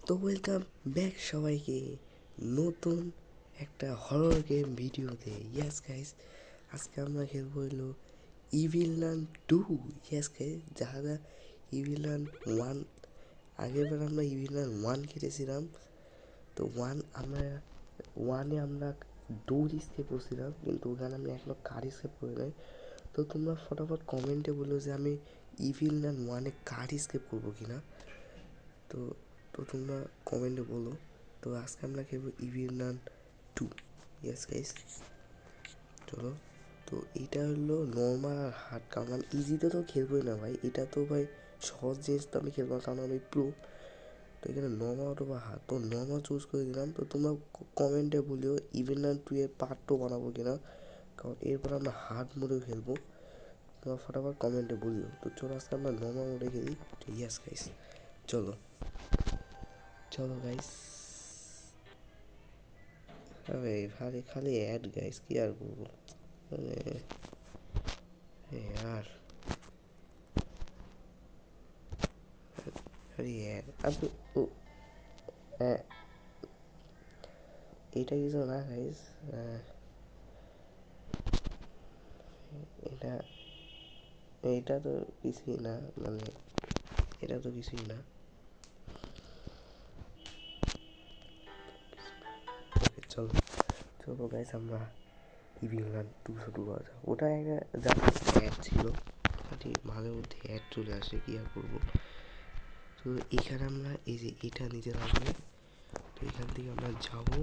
তো welcome back সবাইকে নতুন একটা হরর গেম ভিডিওতে। ইয়েস গাইস, আজকে আমরা খেলবো হলো ইভিল নান 2। ইয়েস গাইস, যারা ইভিল নান 1 আগেরবার আমরা ইভিল নান 1 খেলেছিলাম, তো ওয়ানে আমরা ডোর স্কেপ করছিলাম, কিন্তু ওখানে আমি এখনো কার স্কেপ করি নাই। তো তোমরা ফটাফট কমেন্টে বলো যে আমি ইভিল নান 1-এ কার স্কেপ করবো কিনা। তো তো তোমরা কমেন্টে বলো। তো আজকে আমরা খেলবো ইভিল নান 2। ইয়েস গাইস, চলো। তো এটা হলো নর্মাল আর হার্ড, কারণ আমি ইজিতে তো খেলবোই না ভাই, এটা তো ভাই সহজ জিনিস তো আমি খেলবো না, কারণ আমি প্রো। তো এখানে নর্মাল অথবা হার্ড, তো নর্মাল চুজ করে দিলাম। তো তোমরা কমেন্টে বলিও ইভিল নান 2 এর পার্ট 2 বানাবো কিনা, কারণ এরপর আমরা হার্ড মোডেও খেলবো। তোমরা ফটাফট কমেন্টে বলিও। তো চলো আজকে আমরা নর্মাল মোডে খেলি। ইয়েস গাইস, চলো চলো গাইস। আরে খালি খালি অ্যাড গাইস, কি আর করবো মানে यार। अरे यार अब ও এটা কিছু না গাইস, এটা এটা তো কিছুই না, মানে এটা তো কিছুই না। ওকে চলো চলো গাইস, আমরা ইভিল নান 2 শুরু করা যাক। ওটা একটা জাস্ট অ্যাড ছিল, মাঝে মধ্যে অ্যাড চলে আসে, কি আর করবো। তো এখানে আমরা এই যে এটা নিচে থাকবে, তো এখান থেকে আমরা যাবো।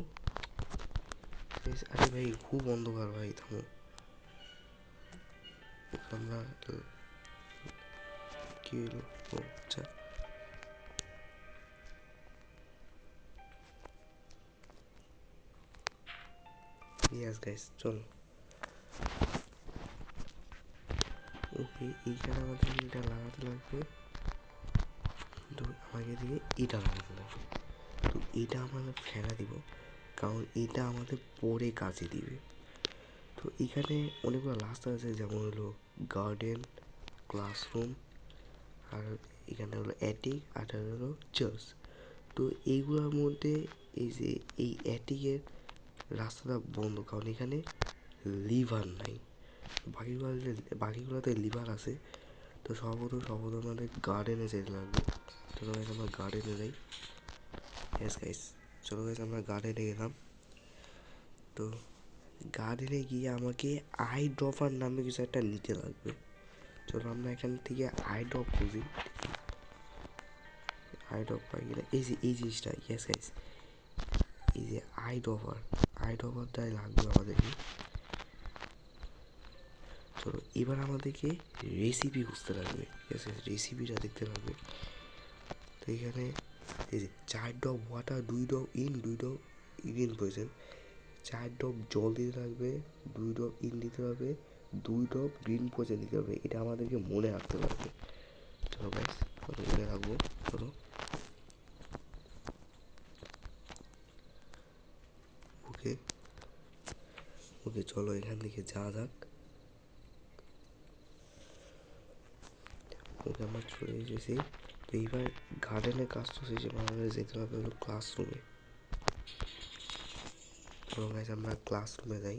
আরে ভাই খুব অন্ধকার ভাই, থামো। আমরা কি হলো, ও আচ্ছা। ইয়েস গাইস, চলো। ওকে, এইখানে আমাদের এটা লাগাতে লাগবে, তো আমাকে দিয়ে এটা লাগাতে লাগবে। তো এটা আমরা ফেলা দিব, কারণ এটা আমাদের পরে কাজে দিবে। তো এখানে অনেকগুলো রাস্তা আছে, যেমন হলো গার্ডেন, ক্লাসরুম, আর এখানে হলো অ্যাটিক, আর হলো চার্চ। তো এইগুলোর মধ্যে এই যে এই অ্যাটিকের রাস্তাটা বন্ধ, কারণ এখানে লিভার নাই। বাকিগুলোতে লিভার আছে। তো সর্বপ্রথম আমাদের গার্ডেনে যেতে লাগবে। চলো গাইস, আমরা গার্ডেনে যাই। ইয়েস গাইস, চলো গাইস, আমরা গার্ডেনে গেলাম। তো গার্ডেনে গিয়ে আমাকে আই ড্রপার নামে কিছু একটা নিতে লাগবে। চলো আমরা এখান থেকে আই ড্রপ খুঁজি, আই ড্রপ পাই কিনা। এই জিনিসটা, ইয়েস গাইস, এই যে আই ড্রপারটাই লাগবে আমাদেরকে। চলো এবার আমাদেরকে রেসিপি খুঁজতে লাগবে। ইয়েস গাইস, রেসিপিটা দেখতে লাগবে। তো এখানে এই যে 4 drop water, 2 drop in, 2 drop in poison, 4 drop জল দিতে লাগবে, 2 ড্রপ ইন দিতে হবে, 2 ড্রপ গ্রিন পয়সেন দিতে হবে। এটা আমাদেরকে মনে রাখতে লাগবে। চলো গাইস, মনে রাখবো। চলো ওকে ওকে, চলো এখান থেকে যাওয়া যাক। ওকে, আমরা চলে এসেছি। তো এইবার গার্ডেনের কাজ তো শেষে আমাদের যেতে হবে হলো ক্লাসরুমে। চলো গাইস, আমরা ক্লাসরুমে যাই।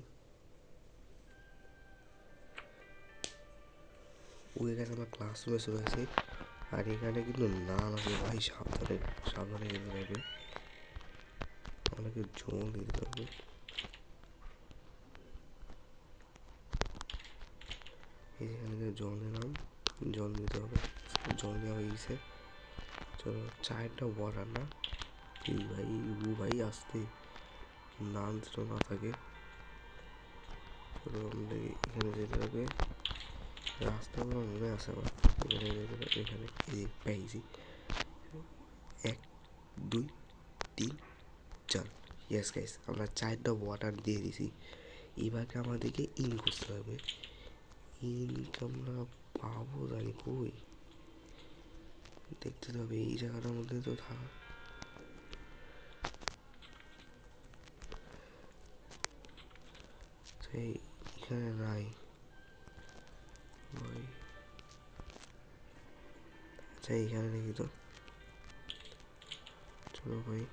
ওকে গাইস, আমরা ক্লাসরুমে চলে গেছি। আর এখানে কিন্তু নাম আছে ভাই, সাবধানে সাবধানে যেতে হবে, অনেকে জল দিতে হবে। এখানে জল দিলাম, জল দিতে হবে, জল দেওয়া হয়ে গেছে। চলো 4টা ওয়াটার না, এই ভাই ভাই আসতে নাম যেন না থাকে। চলো আমাদের এখানে যেতে হবে, রাস্তাগুলো মনে আছে আমার। এখানে যেতে হবে, এখানে এই পেয়েছি 1 2 3 4। ইয়েস গাইস, আমরা 4টা ওয়াটার দিয়ে দিছি। এবারকে আমাদেরকে ইন করতে হবে। ইনকে আমরা পাবো জানি কই, দেখতে হবে এই জায়গাটার মধ্যে তো থাকা। সেই এখানে নাই ভাই, আচ্ছা এইখানে দেখি তো। চলো ভাই।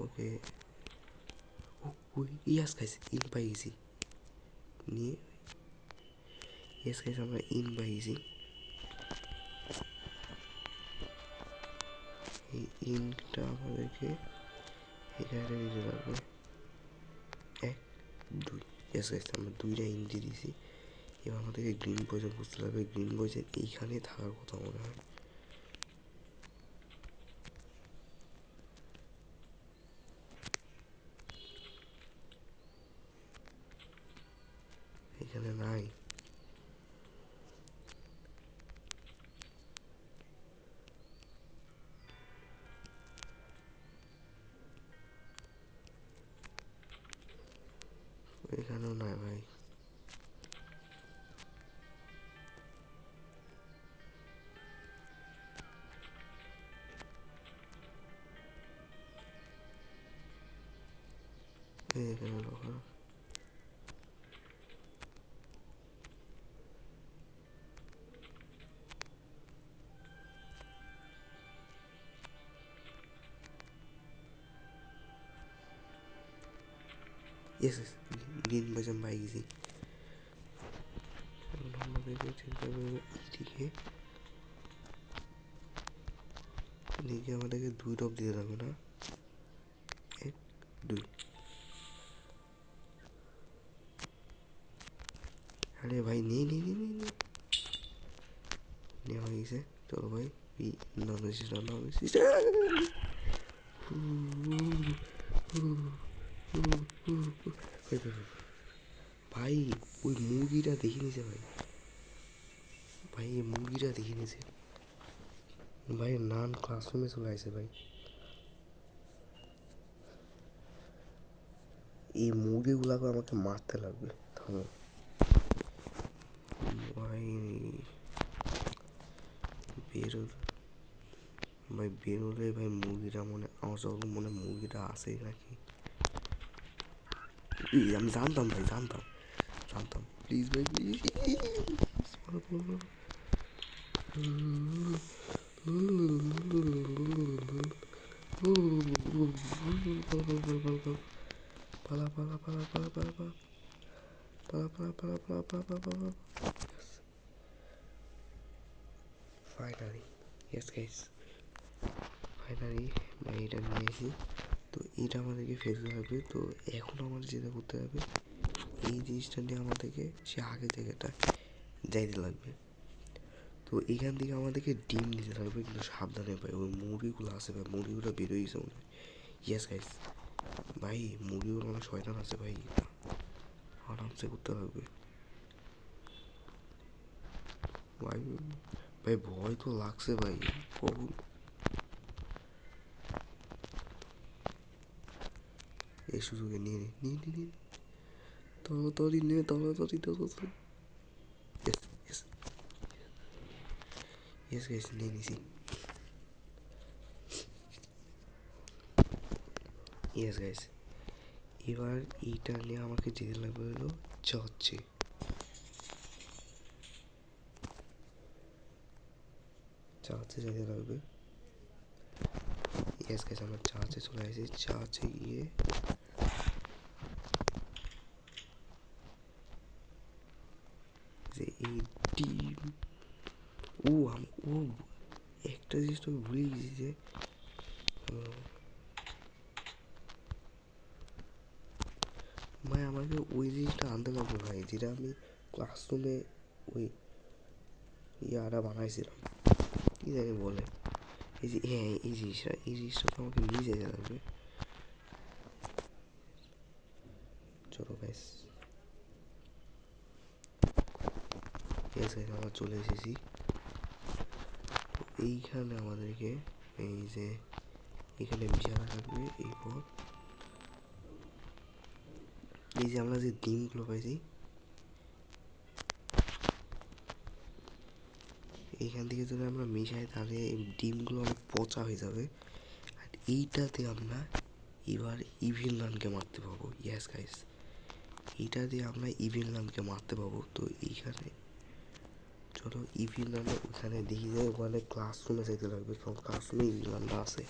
ওকে, ইয়াস গাইস, ইন পাই গেছি নিয়ে। ইয়াস গাইস, আমরা ইন পাই গেছি। এই ইনটা আমাদেরকে এখানে দিতে লাগবে 1 2। ইয়াস গাইস, আমরা 2টা ইন দিয়ে দিয়েছি। এবার আমাদেরকে গ্রিন পয়জন বুঝতে লাগবে। গ্রিন পয়জন এইখানে থাকার কথা মনে হয়। এখানে নাই। এখানেও নাই ভাই। এখানে লোক, ইয়েস গ্রিন পয়জন পাই গেছি। এখন আমাদেরকে চিন্তা করবে এইদিকে। এদিকে আমাদেরকে 2 ড্রপ দিতে লাগবে না, 1 2। আরে ভাই নেওয়া হয়ে গেছে। চলো ভাই, ভাই ওই মুরগিটা দেখে নিছে ভাই। ভাই এই মুরগিটা দেখে নিছে ভাই। নান ক্লাসরুমে চলে আসে ভাই। এই মুরগিগুলাকে আমাকে মারতে লাগবে। থামো ভাই, বেরোলে ভাই, বেরোলে ভাই মুরগিটা মনে, আমার যখন মনে মুরগিটা আসে নাকি। আমি জানতাম ভাই, জানতাম। প্লিজ ভাই, প্লিজ। পালা পালা পালা পালা পালা পালা পালা পালা পালা পালা পালা পালা পালা। ফাইনালি, ইয়েস গাইস, ফাইনালি ভাই এটা নিয়ে এসি। তো এটা আমাদেরকে ফেলতে হবে। তো এখন আমাদের যেটা করতে হবে, এই জিনিসটা নিয়ে আমাদেরকে সে আগে জায়গাটা যাইতে লাগবে। তো এখান থেকে আমাদেরকে ডিম দিতে লাগবে, কিন্তু সাবধানে ভাই। ওই মুরগিগুলো আছে ভাই, মুরগিগুলো বেরোইছে মনে হয়। ইয়েস গাইস ভাই, মুরগিগুলো অনেক শয়তান আছে ভাই, আরামসে করতে লাগবে ভাই। ভাই ভয় তো লাগছে ভাই, কখন এই সুযোগে নিয়ে নি তরি নিয়ে তরি। ইয়েস গাইস, নিয়ে নিছি। ইয়েস গাইস, এবার এইটা নিয়ে আমাকে যেতে লাগবে হলো চার্চে। যেতে লাগবে। ইয়েস গাইস, আমরা চার্চে চলে আসি। চার্চে গিয়ে যে এই ডিম, ও একটা জিনিস তো ভুলে গেছি যে ভাই আমাকে ওই জিনিসটা আনতে লাগবে ভাই, যেটা আমি ক্লাসরুমে ওই ইয়ারা বানাইছিলাম, কী জানি বলে। এই যে হ্যাঁ, এই জিনিসটা তো আমাকে নিয়ে যেতে লাগবে। চলো গাইস, আমরা চলে এসেছি। এইখানে আমাদেরকে এই যে এখানে বিছানা থাকবে। এরপর এই যে আমরা যে ডিমগুলো পাইছি, এইখান থেকে যদি আমরা মিশাই তাহলে এই ডিমগুলো অনেক পচা হয়ে যাবে। আর এইটাতে আমরা এবার ইভিনলানকে মারতে পাবো। ইয়েস গাইস, এইটা দিয়ে আমরা ইভিনলানকে মারতে পাবো। তো এইখানে চলো ইভিলানে ওখানে দেখি যে ওখানে ক্লাসরুমে যেতে লাগবে, কারণ ক্লাসরুমে ইভিলানটা আছে।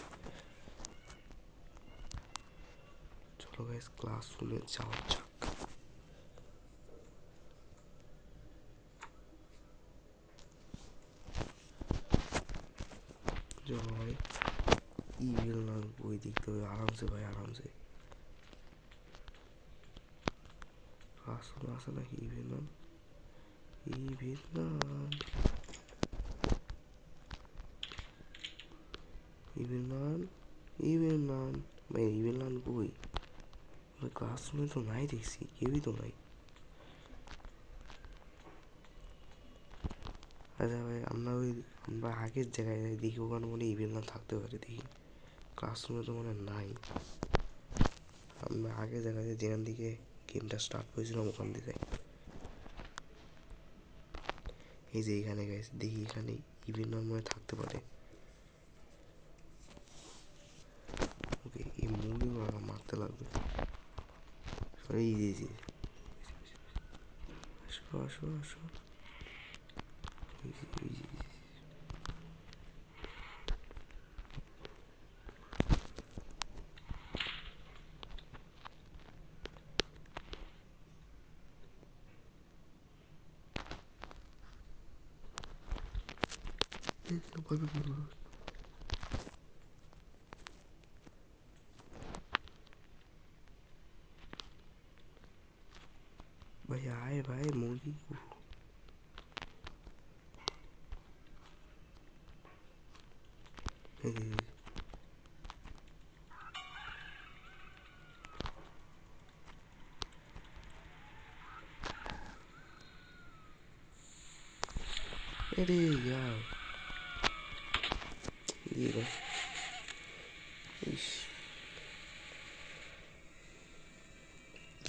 চলো গাইস ক্লাসরুমে যাওয়া যাক। চলো ভাই ইভিলান বই দেখতে হবে আরামসে ভাই, আরামসে। ক্লাসরুমে আছে নাকি ইভিলান? ইভিলান ইভিলান ইভিলান ভাই, ইভিলান কই? ক্লাসরুমে তো নাই, দেখছি কেউই তো নাই। আচ্ছা ভাই আমরা আগের জায়গায় যাই দেখি, ওখানে মনে ইভিলান থাকতে পারে দেখি। ক্লাসরুমে তো মনে নাই। আমরা আগের জায়গায় যেখান থেকে গেমটা স্টার্ট করেছিলাম ওখান থেকে যাই। এই যে এখানে গেছে, দেখি এখানে ইভিলান মনে থাকতে পারে। ওকে এই মুরগিগুলো আমার মারতে লাগবে। এই যে আসো আসো আসো, ভাই আয় ভাই মুরগি। अरे यार ये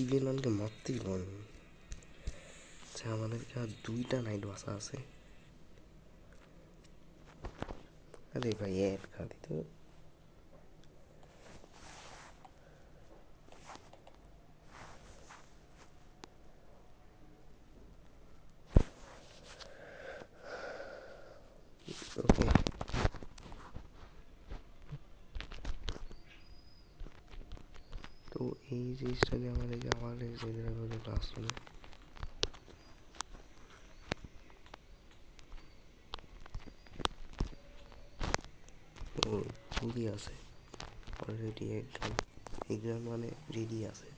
ইভিলানকে মারতেই পারবো। আচ্ছা আমাদের এখানে 2টা নাইট বাসা আছে। আরে ভাই এক খালি তো। ওকে তো এই জিনিসটা নিয়ে আমাদেরকে আবার যেতে হবে ক্লাসরুমে। ও চুরি আছে অলরেডি, একদম এক্সাম মানে রেডি আছে।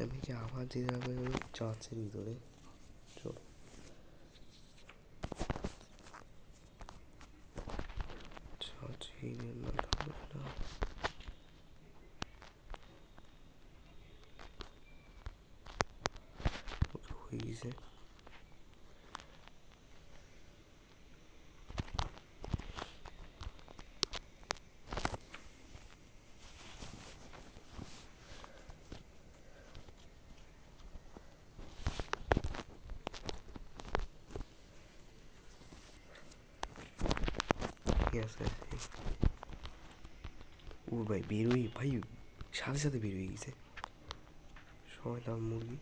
আমাকে আবার যেতে হবে চার্চের ভিতরে। চলো চার্চ হয়ে গেছে। আছে ও ভাই বেরোই ভাই, সাথে সাথে বের হয়ে গেছে সবাই তার মুরগি।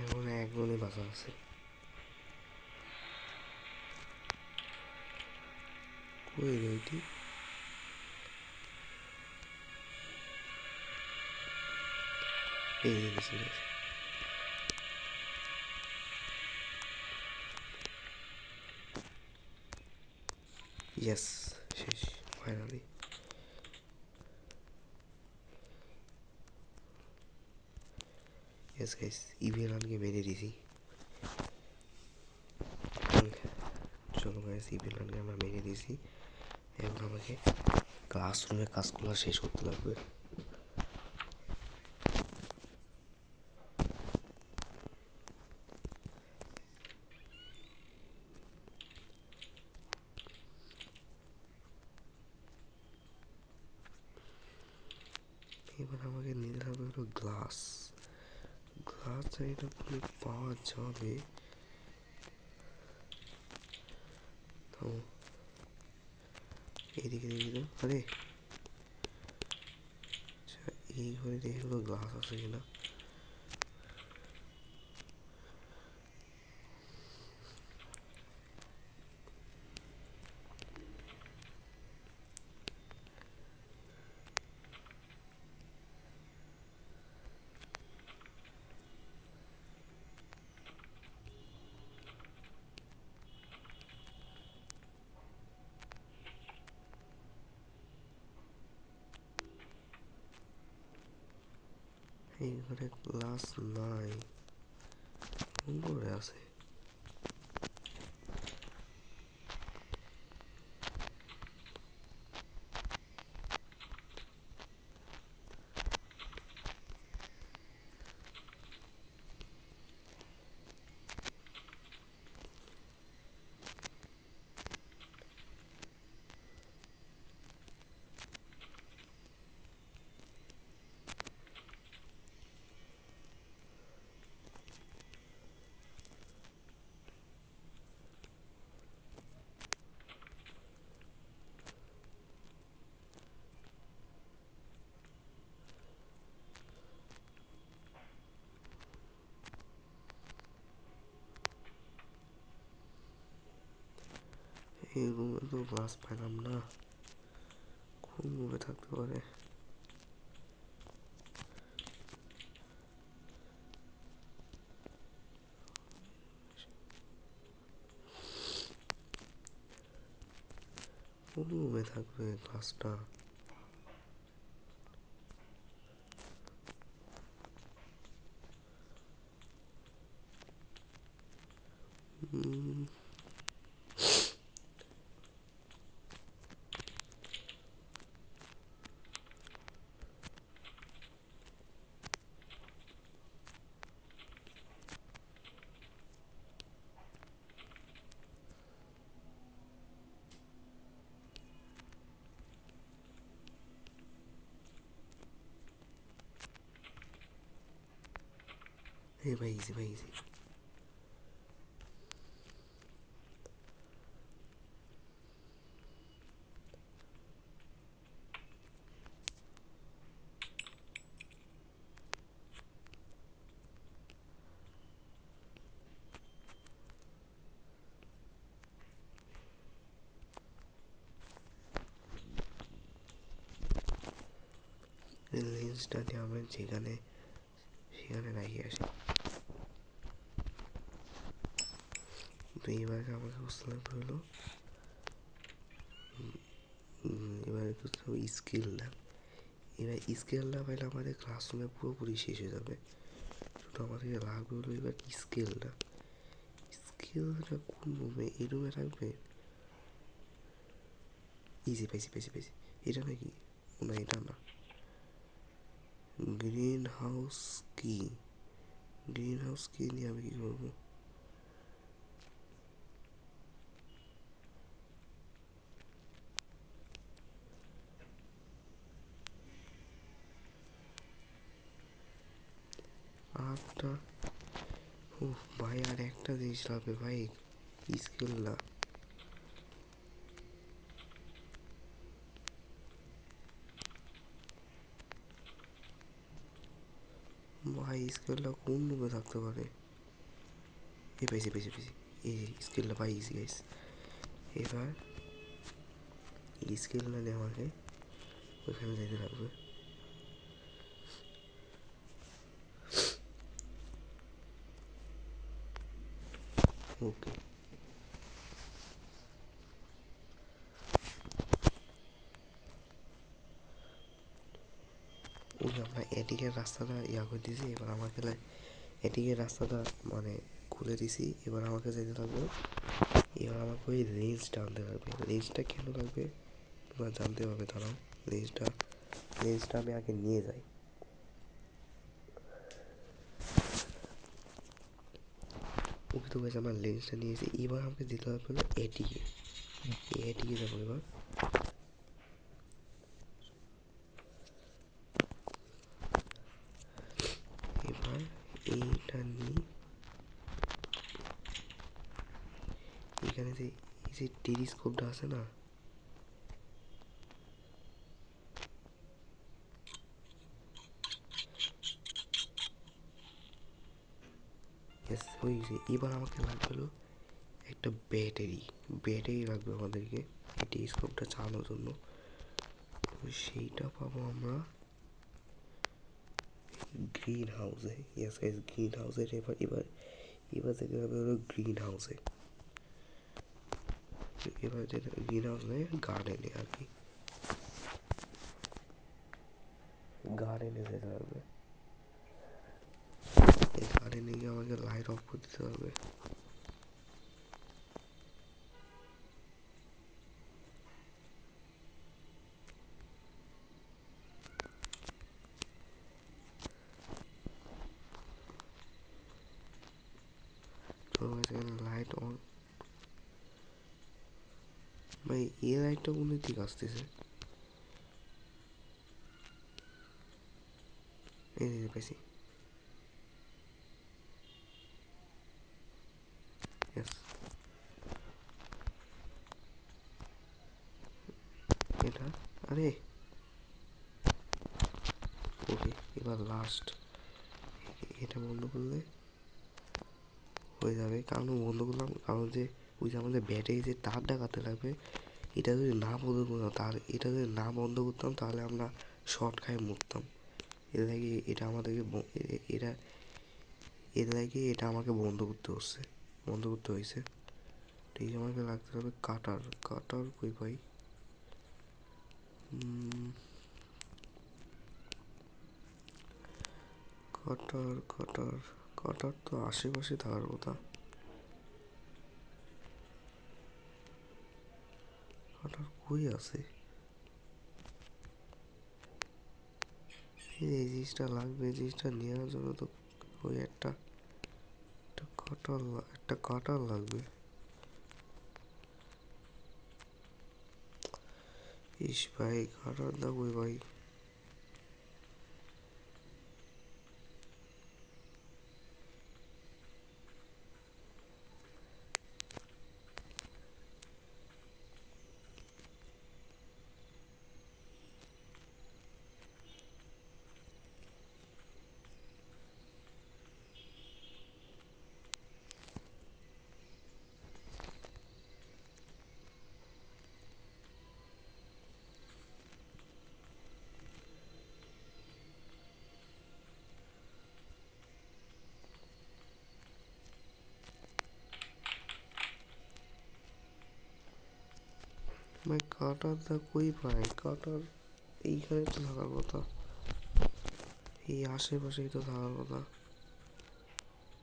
এখন একজনই বাসা আছে। কই রে এটি? এই গেছে গেছে। ইয়েস, শেষ ফাইনালি। ইয়েস গাইস, ইভিএলকে মেরে দিয়েছি। চলো গাইস, ইভিএলকে আমরা মেরে দিয়েছি। এখন আমাকে ক্লাসরুমে কাজগুলো শেষ করতে লাগবে। এবার আমাকে নিতে হবে হলো গ্লাস। গ্লাস এটা খুলে পাওয়া যাবে তো এইদিকে দেখি তো। আরে আচ্ছা, এই ঘরে দেখি হলো গ্লাস আছে কিনা। এই ঘরে গ্লাস নাই, কোন ঘরে আছে? এই রুমে তো গ্লাস পেলাম না, কোন রুমে থাকতে পারে? কোন রুমে থাকবে গ্লাসটা? ভাই ইজি, ভাই ইজি। লেন্সটা আমি যেখানে সেখানে রাখি আসি। তো এবারে আমাকে বুঝতে লাগবে হলো এবারে বুঝতে হবে স্কিলটা। এবার স্কেলটা পাইলে আমাদের ক্লাসরুমে পুরোপুরি শেষ হয়ে যাবে। শুধু আমাদেরকে লাগবে হলো এবার স্কেলটা। স্কেলটা কোন রুমে? এই রুমে রাখবে। ইজি, পাইছি পাইছি পাইছি। এটা নাকি? না, এটা না। গ্রিন হাউস কি? গ্রিন হাউস কি নিয়ে আমি কী করবো? আটটা। ও ভাই, আর একটা জিনিস লাগবে ভাই, স্কেলটা। ভাই স্কেলটা কোন রুমে থাকতে পারে? এই পাইছি পাইছি পাইছি। এই স্কেলটা পাইছি গাইস। এবার এই স্কেলটা নিয়ে আমাকে ওইখানে যেতে লাগবে। ওকে, আমরা এদিকের রাস্তাটা করে দিয়েছি, এবার আমাকে এদিকের রাস্তাটা মানে খুলে দিছি। এবার আমাকে যেতে লাগবে, এবার আমাকে ওই রেঞ্জটা আনতে লাগবে। রেঞ্জটা কেন লাগবে তোমরা জানতে পারবে, দাঁড়াও। রেঞ্জটা আমি আগে নিয়ে যাই। ওকে তো গেছে, আমার লেন্সটা নিয়েছি। এবার আমাকে দিতে হবে হলো এটিকে যাবো। এবার এইটা নিয়ে এখানে যে এই যে টেলিস্কোপটা আছে না, হয়েছে। এবার আমাকে লাগবে হলো একটা ব্যাটারি লাগবে আমাদেরকে এই টেলিস্কোপটা চালানোর জন্য। তো সেইটা পাবো আমরা গ্রিন হাউসে। ইয়েস গাইস, গ্রিন হাউসের এবার যেতে হবে হলো গ্রিন হাউসে। এবার যেটা গ্রিন হাউস নয়, গার্ডেনে আর কি, গার্ডেনে যেতে হবে। এই গার্ডেনে গিয়ে আমাকে লাইট অফ করে দিতে হবে। তো লাইট অন। ভাই এই লাইটটা কোন দিক আসতেছে? এই দিকে পেয়েছি। ইয়েস, এটা, আরে ওকে। এবার লাস্ট এটা বন্ধ করলে হয়ে যাবে। কারণ বন্ধ করলাম, কারণ যে ওই যে আমাদের ব্যাটারি যে তার ডাকাতে লাগবে, এটা যদি না বন্ধ করতাম, তাহলে এটা যদি না বন্ধ করতাম তাহলে আমরা শর্ট খায় মরতাম। এর লাগে এটা আমাদেরকে এটা এর লাগে এটা আমাকে বন্ধ করতে হয়েছে। ঠিক আমাকে লাগতে হবে কাটার কই ভাই? কাটার তো আশেপাশে থাকার কথা। কাটার কই আছে? এই জিনিসটা লাগবে, এই জিনিসটা নেওয়ার জন্য তো ওই একটা কাটার লাগবে। ইস ভাই, কাটার দাও ওই ভাই। ভাই কাটার দা কই পাই? কাটার এইখানে তো থাকার কথা, এই আশেপাশেই তো থাকার কথা,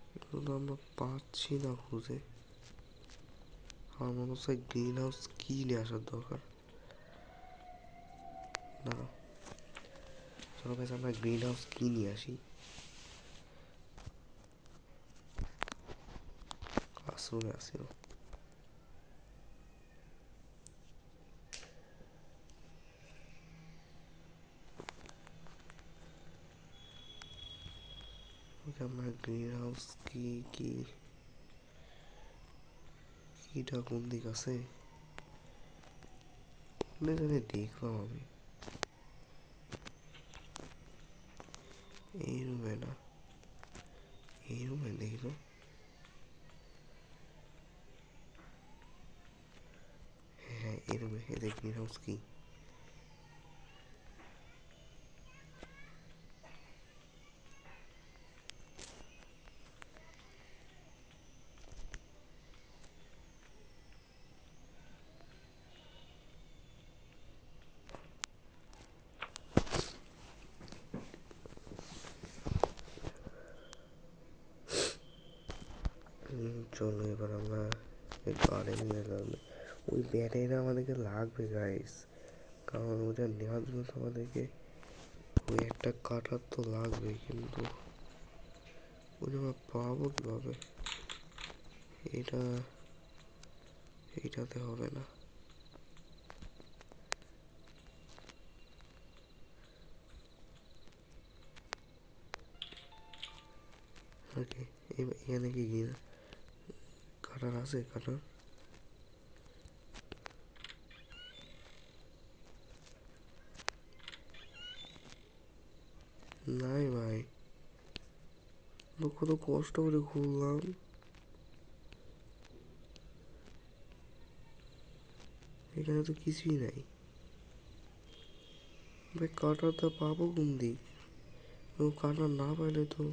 কিন্তু আমরা পাচ্ছি না খুঁজে। আমার মনে হচ্ছে গ্রিন হাউস কি নিয়ে আসার দরকার। না, চলো গাইস আমরা গ্রিন হাউস কি নিয়ে আসি। ক্লাসরুমে আসিও। আমরা গ্রিন হাউস কিটা কোন দিক আছে জানি, দেখলাম আমি এই রুমে না, এই রুমে দেখলো। হ্যাঁ এই রুমে, এদের গ্রিন হাউস কি। চলো এবার আমরা গার্ডেনে গেলাম। ওই ব্যাটারিটা আমাদেরকে লাগবে গাইস, কারণ ওটা নেওয়ার জন্য তো আমাদেরকে ওই একটা কাটার তো লাগবে, কিন্তু ওই আমরা পাবো কীভাবে? এইটাতে হবে না। ওকে, এখানে কি কাটার আছে? কাটার নাই ভাই, কত কষ্ট করে খুললাম, এখানে তো কিছুই নাই ভাই। কাটারটা পাবো কোন দিক? ও কাটার না পাইলে তো।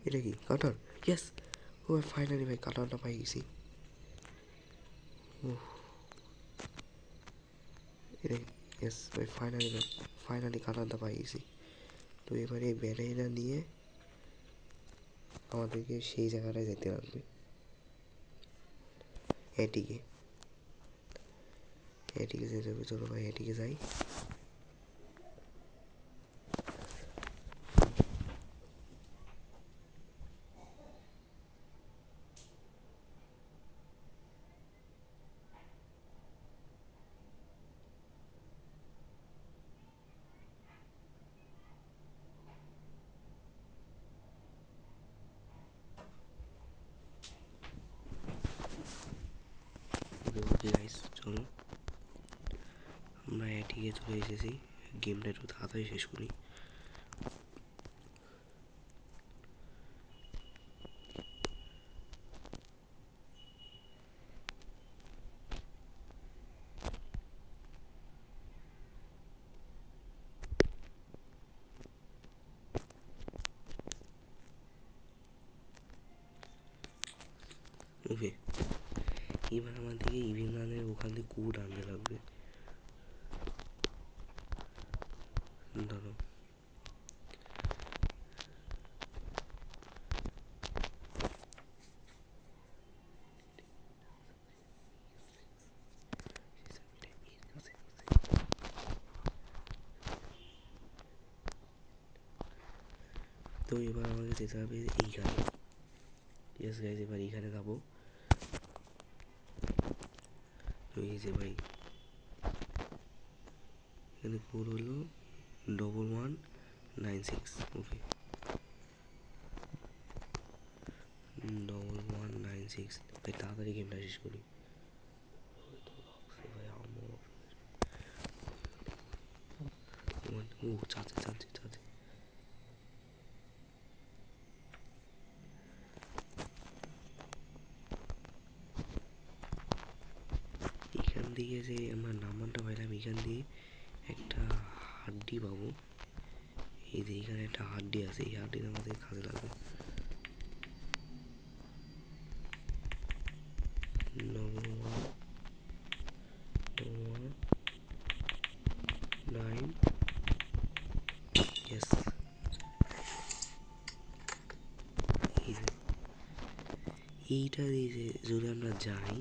এটা কি কাটার? ইয়েস! ও ফাইনালি ভাই কাটারটা পাই গেছি। ও এটা ইয়েস ভাই, ফাইনালি কাটারটা পাই গেছি। তো এবার এই ব্যাটারিটা নিয়ে আমাদেরকে সেই জায়গাটায় যেতে লাগবে। এটিকে যেতে হবে। চলো ভাই এটিকে যাই। ওকে গাইস, চলো আমরা এটিকে চলে এসেছি। গেমটা একটু তাড়াতাড়ি শেষ করি। ওকে, এবার আমাদেরকে ইভিল রানের ওখান থেকে কোড আনতে লাগবে। ধরো তো এবার আমাকে যেতে হবে এইখানে। ইয়েস গাইজ, এবার এইখানে যাবো। তো এই যে ভাই, এখানে কোড হলো 1196। ওকে, 1196। ভাই তাড়াতাড়ি গেমটা শেষ করি। ভাই আমার ও চাচ্ছে। এখান থেকে যে আমরা নাম্বারটা পাইলাম, এখান দিয়ে একটা হাড্ডি পাবো। এই যে এখানে একটা হাড্ডি আছে, এই হাড্ডিটা আমাদের কাজে লাগবে। 9 ইয়েস। এইটা দিয়ে যে যদি আমরা যাই,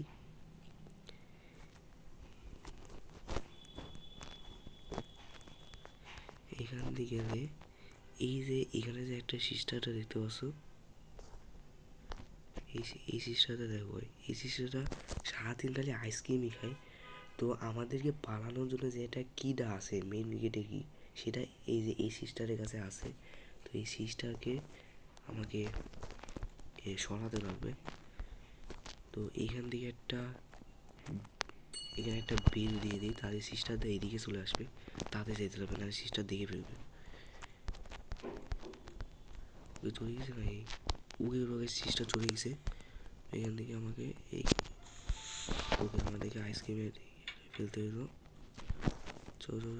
এখান থেকে গেলে এই যে এখানে যে একটা সিস্টারটা দেখতে পাচ্ছ, এই সিস্টারটা দেখো। এই সিস্টারটা সারাদিন খালি আইসক্রিমই খায়। তো আমাদেরকে পালানোর জন্য যে একটা কিটা আছে মেন গেটে কি, সেটা এই যে এই সিস্টারের কাছে আছে। তো এই সিস্টারকে আমাকে সরাতে লাগবে। তো এইখান থেকে এখানে একটা বেল দিয়ে দিই, তাদের সিস্টারটা এইদিকে চলে আসবে। তাদের যেতে হবে না, সিস্টার দেখে ফেলবে। ওকে চলে গেছে ভাই, ওকে সিস্টার চলে গেছে। এখান থেকে আমাকে আমাদেরকে আইসক্রিমে ফেলতে হলো। চলো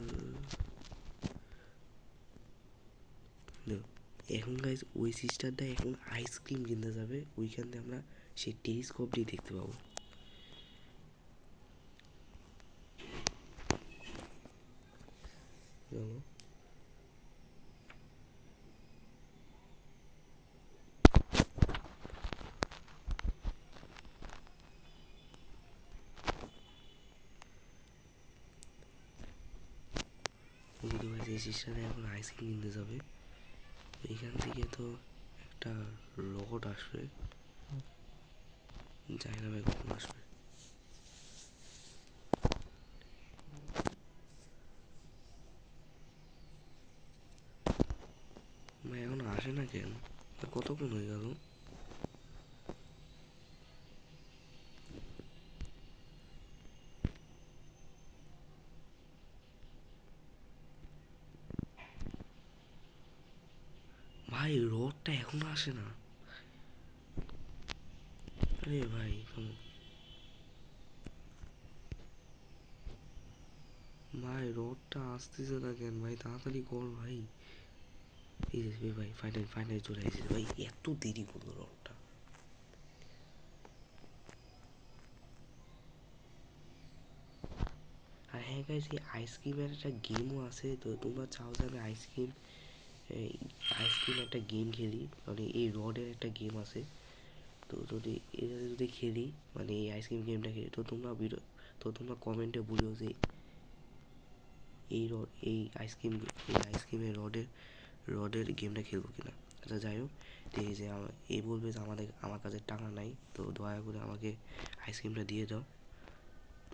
এখন গাইজ ওই সিস্টারটা এখন আইসক্রিম কিনতে যাবে, ওইখান থেকে আমরা সেই টেলিস্কোপটি দেখতে পাবো। চলো ওকে তো গাইস এই সিস্টারে এখন আইসক্রিম কিনতে যাবে। এইখান থেকে তো একটা রড আসবে, জানি না ভাই কখন আসবে। ভাই এখন আসে না কেন? কতক্ষণ হয়ে গেল? ভাই রডটা এখনো আসে না। আরে ভাই ভাই রডটা আসতেছে না কেন ভাই? তাড়াতাড়ি কর ভাই। এই যে ভাই ফাইনালি ফাইনালি চলে এসেছে ভাই। এত দেরি করলো রডটা। আর হ্যাঁ গাইস, এই আইসক্রিমের একটা গেমও আছে, তো তোমরা চাও যে আমি আইসক্রিম একটা গেম খেলি, মানে এই রডের একটা গেম আছে। তো যদি এটা যদি খেলি, মানে এই আইসক্রিম গেমটা খেলি, তো তোমরা কমেন্টে বলিও যে এই আইসক্রিমের রডের গেমটা খেলবো কিনা। আচ্ছা যাই হোক, তো এই যে এই বলবে যে আমার কাছে টাকা নাই, তো দয়া করে আমাকে আইসক্রিমটা দিয়ে দাও।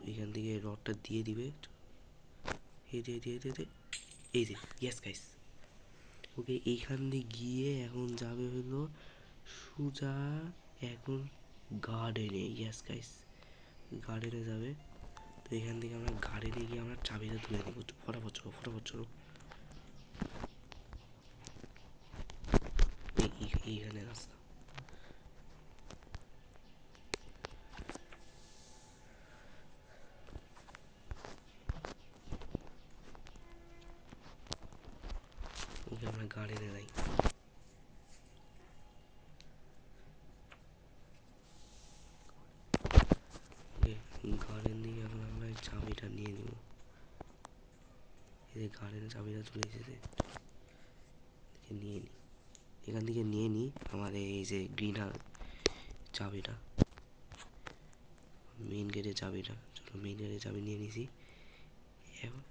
এখান থেকে রডটা দিয়ে দিবে। এই যে এই যে ইয়েস গাইস। ওকে এইখান দিয়ে গিয়ে এখন যাবে হলো সোজা এখন গার্ডেনে। ইয়েস গাইস, গার্ডেনে যাবে। তো এখান থেকে আমরা গার্ডেনে গিয়ে আমরা চাবিটা তুলে নিব। ফটাফট চলো ফটাফট চলো। এইখানে রাস্তা। ওকে আমরা গার্ডেনে যাই। ওকে গার্ডেন থেকে এখন আমরা এই চাবিটা নিয়ে নিব। এই যে গার্ডেনের চাবিটা চলে এসেছে, নিয়ে নিই। এখান থেকে নিয়ে নিই আমার এই যে গ্রিন চাবিটা, মেইন গেটের চাবিটা। চলো মেইন গেটের চাবি নিয়ে নিছি। এখন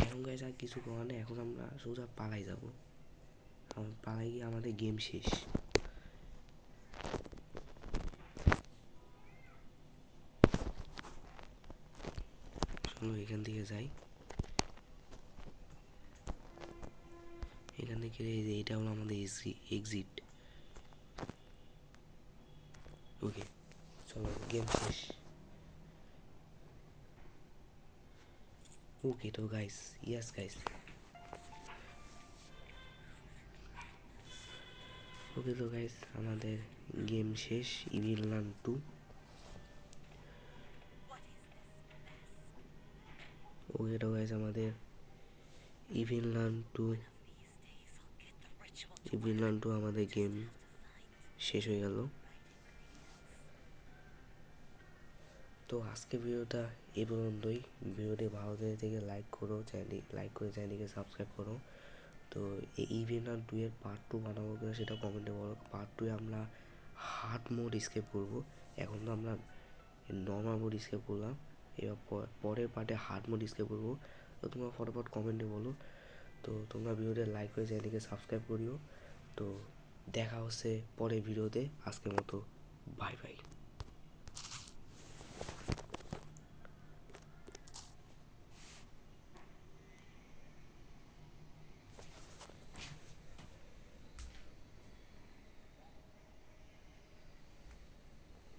এখন গাইস আর কিছু করার নেই, এখন আমরা সোজা পালাই যাবো। পালাই গিয়ে আমাদের গেম শেষ। চলো এখান থেকে যাই। এখান থেকে এইটা হলো আমাদের এক্সিট। ওকে চলো গেম শেষ। ওকে তো গাইস, ইয়েস গাইস, ওকে তো গাইস আমাদের গেম শেষ। Evil run 2। ওকে তো গাইস আমাদের ইভিল রান 2 আমাদের গেম শেষ হয়ে গেল। তো আজকে ভিডিওটা এই পর্যন্তই। ভিডিওটি ভালো থেকে লাইক করো, চ্যানেলটিকে সাবস্ক্রাইব করো। তো এই ইভেন্ট আর 2 এর পার্ট 2 বানাবো কিনা সেটা কমেন্টে বলো। পার্ট 2 এ আমরা হার্ড মোড স্কেপ করবো। এখন তো আমরা নর্মাল মোড স্কেপ করলাম, এবার পরের পার্টে হার্ড মোড স্কেপ করবো। তো তোমরা ফটাফট কমেন্টে বলো। তো তোমরা ভিডিওতে লাইক করে চ্যানেলটিকে সাবস্ক্রাইব করিও। তো দেখা হচ্ছে পরের ভিডিওতে। আজকের মতো বাই বাই।